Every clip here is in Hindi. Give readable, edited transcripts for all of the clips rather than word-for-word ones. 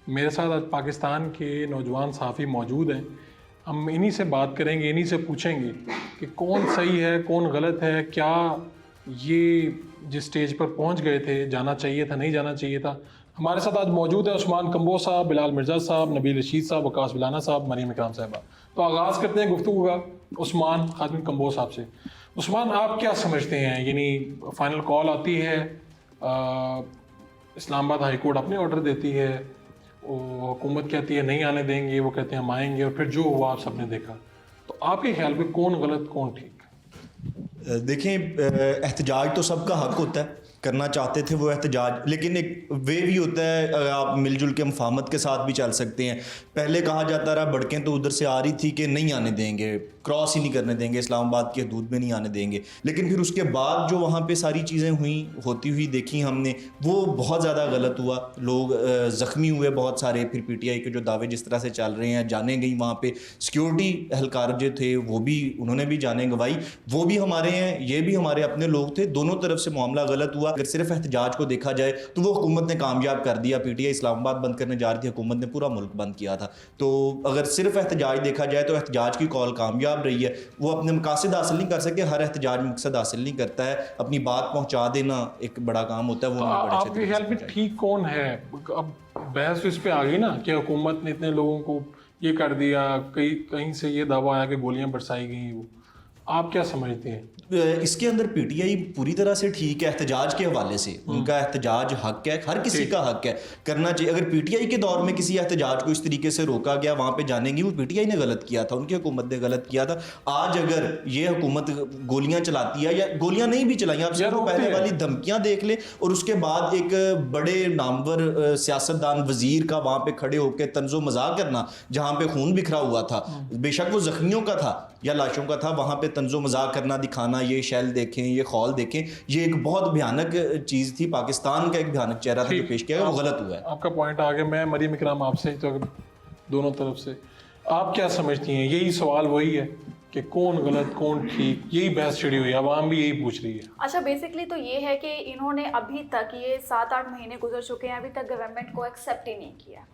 मेरे साथ आज पाकिस्तान के नौजवान सहाफ़ी मौजूद हैं। हम इन्हीं से बात करेंगे, इन्हीं से पूछेंगे कि कौन सही है, कौन गलत है, क्या ये जिस स्टेज पर पहुंच गए थे जाना चाहिए था, नहीं जाना चाहिए था। हमारे साथ आज मौजूद है उस्मान कंबोज साहब, बिलाल मिर्ज़ा साहब, नबील रशीद साहब, वकास बिलाना साहब, मरीम इकराम साहिबा। तो आगाज़ करते हैं गुफ्तगू का उस्मान खादिम कंबोज साहब से। उस्मान, आप क्या समझते हैं, यानी फ़ाइनल कॉल आती है, इस्लामाबाद हाई कोर्ट अपने ऑर्डर देती है, हुकूमत कहती है नहीं आने देंगे, वो कहते हैं हम आएंगे, और फिर जो हुआ आप सबने देखा। तो आपके ख्याल में कौन गलत कौन ठीक? देखें, एहतजाज तो सबका हक होता है, करना चाहते थे वो एहतजाज, लेकिन एक वे भी होता है, आप मिलजुल के मफाहमत के साथ भी चल सकते हैं। पहले कहा जाता रहा भड़कें तो उधर से आ रही थी कि नहीं आने देंगे, क्रॉस ही नहीं करने देंगे, इस्लामाबाद की हदूद में नहीं आने देंगे। लेकिन फिर उसके बाद जो वहाँ पे सारी चीज़ें होती हुई देखी हमने, वो बहुत ज़्यादा गलत हुआ। लोग ज़ख्मी हुए बहुत सारे। फिर PTI के जो दावे जिस तरह से चल रहे हैं, जाने गई वहाँ पे सिक्योरिटी एहलकार जो थे वो भी, उन्होंने भी जाने गंवाई, वो भी हमारे हैं, ये भी हमारे अपने लोग थे। दोनों तरफ से मामला गलत हुआ। अगर सिर्फ एहतजाज को देखा जाए तो वो हुकूमत ने कामयाब कर दिया। PTI इस्लामाबाद बंद करने जा रही थी, हुकूमत ने पूरा मुल्क बंद किया था। तो अगर सिर्फ एहतजाज देखा जाए तो एहतजाज की कॉल कामयाब रही है। वो अपने मकासद हासिल नहीं कर सके, हर एहतजाज मकसद हासिल नहीं करता है। अपनी बात पहुंचा देना एक बड़ा काम होता है, वो आपके ख्याल में ठीक कौन है? अब बहस इस पे आ गई ना कि हुकूमत ने इतने लोगों को ये कर दिया, कहीं से ये दावा आया कि गोलियां बरसाई गई। वो आप क्या समझते हैं? इसके अंदर PTI पूरी तरह से ठीक है एहतजाज के हवाले से। उनका एहतजाज हक है, हर किसी का हक है, करना चाहिए। अगर PTI के दौर में किसी एहतजाज को इस तरीके से रोका गया, वहाँ पे जाने की, वो PTI ने गलत किया था, उनकी हुकूमत ने गलत किया था। आज अगर ये हुकूमत गोलियां चलाती है, या गोलियां नहीं भी चलाई, आप सिर्फ पहले वाली धमकियां देख ले, और उसके बाद एक बड़े नामवर सियासतदान वजीर का वहाँ पे खड़े होकर तंजो मजाक करना, जहाँ पे खून बिखरा हुआ था, बेशक वो जख्मियों का था या लाशों का था, वहाँ पे तंजो मजाक करना, दिखाना, ये शेल देखें, ये खौल देखें, ये एक बहुत भयानक चीज़ थी। पाकिस्तान का एक भयानक चेहरा था जो पेश किया गया, वो गलत हुआ है। आपका पॉइंट आ गया। मैं मरीम इकराम आपसे, तो दोनों तरफ से आप क्या समझती हैं? यही सवाल वही है कि कौन गलत कौन ठीक, यही बहस छिड़ी हुई है, आवाम भी यही पूछ रही है। अच्छा, बेसिकली तो ये है कि इन्होंने अभी तक, ये 7-8 महीने गुजर चुके हैं, अभी तक गवर्नमेंट को एक्सेप्ट ही नहीं किया।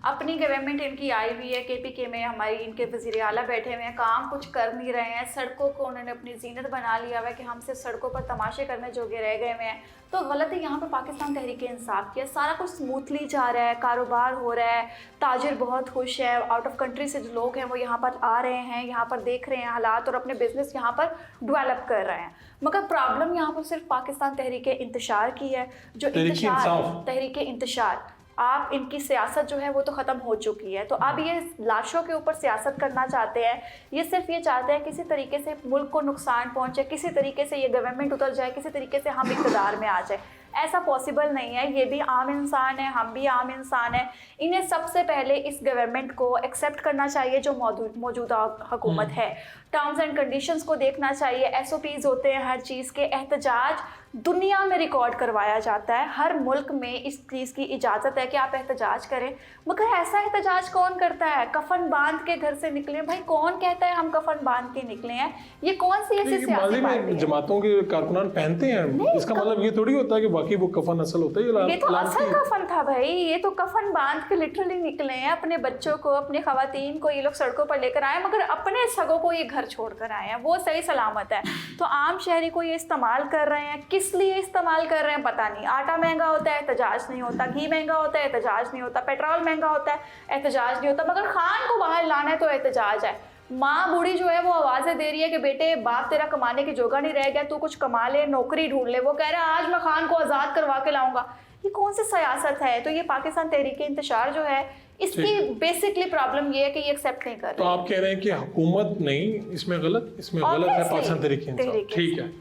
अपनी गवर्नमेंट इनकी आई हुई है, KPK में हमारी इनके वज़ीर आला बैठे हुए हैं, काम कुछ कर नहीं रहे हैं। सड़कों को उन्होंने अपनी जीनत बना लिया हुआ है कि हम सिर्फ सड़कों पर तमाशे करने जोगे रह गए हुए हैं। तो गलती यहाँ पर पाकिस्तान तहरीक इंसाफ की है। सारा कुछ स्मूथली जा रहा है, कारोबार हो रहा है, ताजिर बहुत खुश है, आउट ऑफ कंट्री से जो लोग हैं वो यहाँ पर आ रहे हैं, यहाँ पर देख रहे हैं हालात और अपने बिजनेस यहाँ पर डेवलप कर रहे हैं। मगर प्रॉब्लम यहाँ पर सिर्फ पाकिस्तान तहरीक इंतशार की है। जो तहरीक इंतशार, आप इनकी सियासत जो है वो तो ख़त्म हो चुकी है। तो अब ये लाशों के ऊपर सियासत करना चाहते हैं। ये सिर्फ ये चाहते हैं किसी तरीके से मुल्क को नुकसान पहुंचे, किसी तरीके से ये गवर्नमेंट उतर जाए, किसी तरीके से हम इक़्तिदार में आ जाए। ऐसा पॉसिबल नहीं है। ये भी आम इंसान है, हम भी आम इंसान है। इन्हें सबसे पहले इस गवर्नमेंट को एक्सेप्ट करना चाहिए जो मौजूदा हुकूमत है। टर्म्स एंड कंडीशंस को देखना चाहिए। SOPs होते हैं हर चीज़ के। एहतजाज दुनिया में रिकॉर्ड करवाया जाता है, हर मुल्क में इस चीज़ की इजाज़त है कि आप एहतजाज करें। मगर ऐसा एहतजाज कौन करता है? कफन बांध के घर से निकले, भाई कौन कहता है हम कफन बांध के निकले हैं? ये कौन सी ऐसी सियासी पार्टी है? जमातों के कारकुनान पहनते हैं, इसका मतलब ये थोड़ी होता है कि बाकी वो कफन असल होता है। ये तो असल कफन था भाई, ये तो कफन बांध के लिटरली निकले हैं। अपने बच्चों को, अपने खवातीन को ये लोग सड़कों पर लेकर आए, मगर अपने सगों को ये घर छोड़कर आए हैं, वो सही सलामत है। तो आम शहरी को ये इस्तेमाल कर रहे हैं, किस लिए इस्तेमाल कर रहे हैं पता नहीं। आटा महंगा होता है, एहतजाज नहीं होता। घी महंगा होता है, एहतजाज नहीं होता। पेट्रोल महंगा होता है, एहतजाज नहीं होता। मगर खान को बाहर लाना है तो एहतजाज है। माँ बूढ़ी जो है वो आवाज़ें दे रही है कि बेटे बाप तेरा कमाने की जोगा नहीं रह गया, तू कुछ कमा ले, नौकरी ढूंढ ले। वो कह रहा है आज मैं खान को आज़ाद करवा के लाऊंगा। ये कौन सी सियासत है? तो ये पाकिस्तान तहरीक इंतशार जो है, इसकी बेसिकली प्रॉब्लम ये है कि ये एक्सेप्ट नहीं कर रही। तो आप कह रहे हैं कि हुकूमत नहीं इसमें गलत, इसमें गलत है पाकिस्तान तहरीक इंसाफ। ठीक है,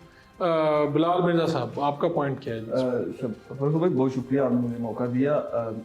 बिलाल मिर्जा साहब आपका पॉइंट क्या है? भाई बहुत शुक्रिया, आपने मुझे मौका दिया।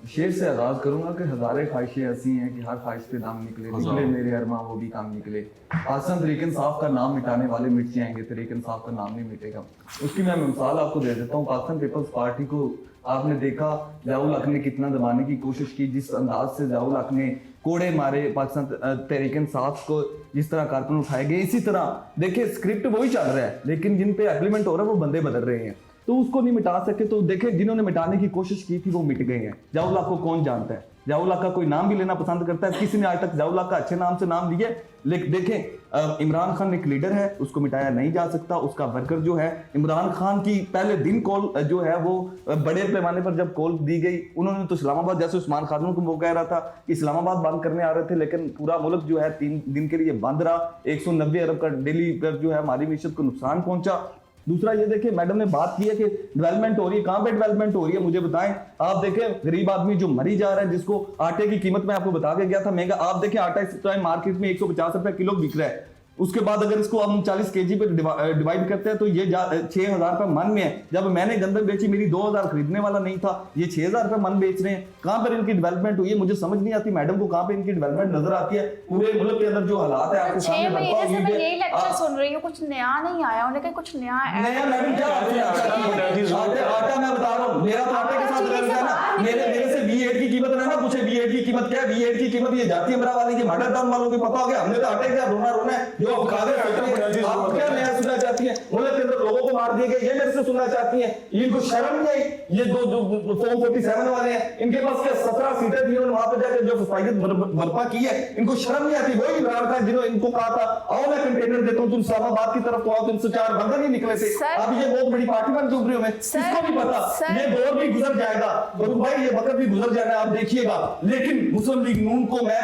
शेर से आगाज़ करूंगा कि हज़ारे ख्वाहिशें ऐसी हैं कि हर ख्वाहिश पे दाम निकले मेरे अरमां वो भी काम निकले। पाकिस्तान तहरीक इंसाफ का नाम मिटाने वाले मिट जाएंगे, तहरीक इंसाफ का नाम नहीं मिटेगा। उसकी मैं मिसाल आपको दे देता हूँ। पाकिस्तान पीपल्स पार्टी को आपने देखा ज़ियाउल हक ने कितना दबाने की कोशिश की, जिस अंदाज से ज़ियाउल हक ने कोड़े मारे पाकिस्तान तहरीक इंसाफ को, जिस तरह कारकुन उठाए गए, इसी तरह देखिए स्क्रिप्ट वही चल रहा है, लेकिन जिन पे एग्रीमेंट हो रहा है वो बंदे बदल रहे हैं। तो उसको नहीं मिटा सके। तो देखे जिन्होंने मिटाने की कोशिश की थी वो मिट गए हैं। ज़ियाउल हक को कौन जानता है? ज़ियाउल हक का कोई नाम भी लेना पसंद करता है, किसी ने आज तक ज़ियाउल हक का अच्छे नाम से नाम लिया है? लेकिन देखें इमरान खान एक लीडर है, उसको मिटाया नहीं जा सकता। उसका वर्कर जो है, इमरान खान की पहले दिन कॉल जो है वो बड़े पैमाने पर जब कॉल दी गई, उन्होंने तो इस्लामाबाद, जैसे उस्मान खानून को वो कह रहा था कि इस्लामाबाद बंद करने आ रहे थे, लेकिन पूरा मुल्क जो है 3 दिन के लिए बंद रहा। 190 अरब का डेली पर जो है हमारी मीशत को नुकसान पहुंचा। दूसरा ये देखिए, मैडम ने बात की है कि डेवलपमेंट हो रही है, कहां पे डेवलपमेंट हो रही है मुझे बताएं। आप देखें गरीब आदमी जो मरी जा रहा है, जिसको आटे की कीमत मैं आपको बता के गया था महंगा, आप देखें आटा इस टाइम मार्केट में 150 रुपए किलो बिक रहा है। उसके बाद अगर इसको हम 40 केजी पे डिवाइड करते हैं तो ये 6,000 रुपए मन में है। जब मैंने गंदम बेची, मेरी 2,000 खरीदने वाला नहीं था, ये 6,000 रुपए मन बेच रहे हैं। कहां पर इनकी डेवलपमेंट हुई है मुझे समझ नहीं आती। मैडम को कहां पे इनकी डेवलपमेंट नजर आती है? पूरे मुल्क के अंदर जो हालात है आपके 6 सामने महीने से मैं यही लेक्चर आप- सुन रही हूँ, कुछ नया नहीं आया। उन्हें कहा कुछ नया नया मैडम क्या आटा मैं बता रहा हूँ, मेरा तो आटे के साथ रहता है ना। मेरे से V8 की कीमत ना पूछे, V8 की कीमत क्या है? V8 की कीमत ये जाती है, मेरा वाली के मॉडल टाउन वालों को पता हो गया। हमने तो आटे क्या रोना है जो खाते आप क्या नया सुनना चाहती हैं? मुल्क के अंदर लोगों को मार दिए गए, ये मेरे से सुनना चाहती हैं? इनको शर्म नहीं आई? ये दो जो फॉर्म 47 वाले हैं, इनके पास क्या 17 सीटें थी, उन्होंने वहां पे जाकर जो फसाइयत बर्पा की है, इनको शर्म नहीं आती? वही इमरान खान जिन्होंने इनको कहा था आओ मैं कंटेनर देता हूं तुम इस्लामाबाद की तरफ, तो आओ, 304 बंदे नहीं निकले थे। अब ये बहुत बड़ी पार्टी बन चुक रही है, इसको भी पता ये दौर भी गुजर जाएगा भाई, ये वक्त भी गुजर जाएगा, आप देखिएगा। लेकिन मुस्लिम लीग नून को मैं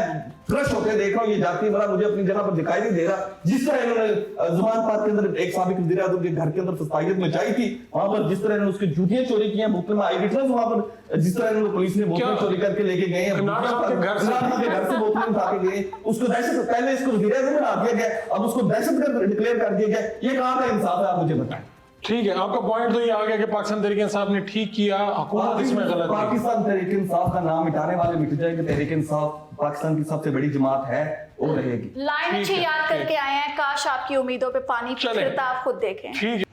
क्रश होकर देख रहा हूँ, ये जाती बड़ा मुझे अपनी जगह पर दिखाई नहीं दे रहा। जिस तरह इन्होंने जुबान पाक के अंदर एक साबिक वज़ीर आज़म के घर के अंदर फसाइयत मचाई थी, वहां पर जिस तरह इन्होंने उसकी जूतियां चोरी की हैं, बोतल में आई विटनेस, वहां पर जिस तरह इन्होंने पुलिस ने बोतलें चोरी करके लेके गए हैं, इमरान खान के घर से बोतलें उठा के गए, उसको दहशत, पहले इसको वज़ीर आज़म बना दिया गया, अब उसको दहशतगर्द डिक्लेयर कर दिया गया। ये कहां का इंसाफ है, आप मुझे बताएं। ठीक है, आपका पॉइंट तो ये आ गया कि पाकिस्तान तहरीक इंसाफ ने ठीक किया, हुकूमत इसमें गलत थी। पाकिस्तान तहरीक इंसाफ का नाम मिटाने वाले मिट जाएंगे। तहरीक इंसाफ पाकिस्तान की सबसे बड़ी जमात है, वो रहेगी। लाइन अच्छी याद करके आए हैं, काश आपकी उम्मीदों पे पानी चलें। फिरता आप खुद देखें। ठीक है।